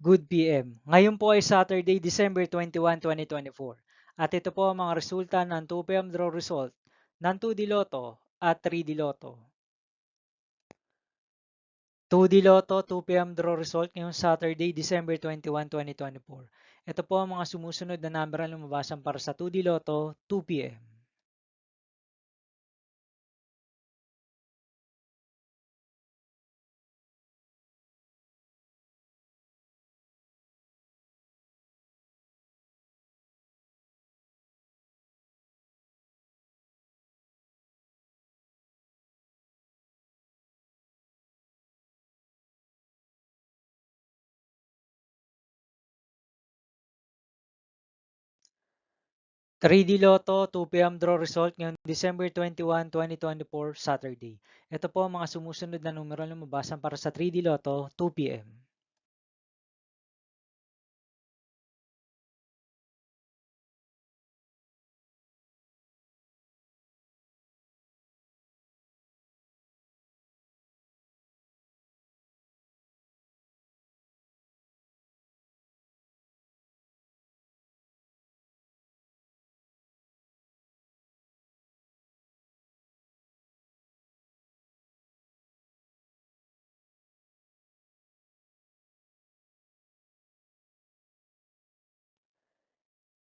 Good PM. Ngayon po ay Saturday, December 21, 2024. At ito po ang mga resulta ng 2 PM draw result ng 2D Lotto at 3D Lotto. 2D Lotto, 2 PM draw result ngayong Saturday, December 21, 2024. Ito po ang mga sumusunod na number na lumabasan para sa 2D Lotto, 2 PM. 3D Lotto, 2 PM draw result ngayong December 21, 2024, Saturday. Ito po ang mga sumusunod na numero na lumabasan para sa 3D Lotto, 2 PM.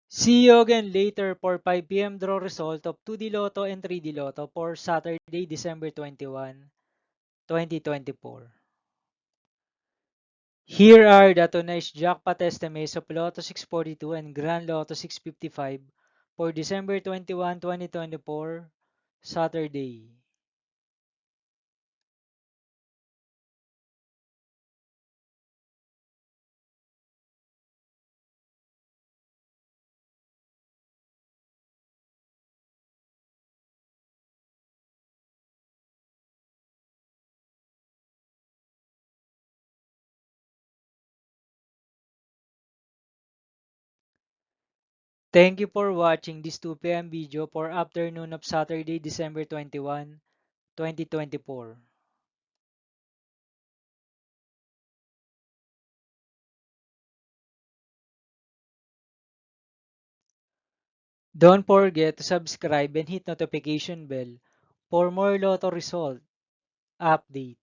See you again later for 5 PM draw result of 2D Lotto and 3D Lotto for Saturday, December 21, 2024. Here are the tonight's jackpot estimates of Lotto 642 and Grand Lotto 655 for December 21, 2024, Saturday. Thank you for watching this 2 PM video for afternoon of Saturday, December 21, 2024. Don't forget to subscribe and hit notification bell for more Lotto result update.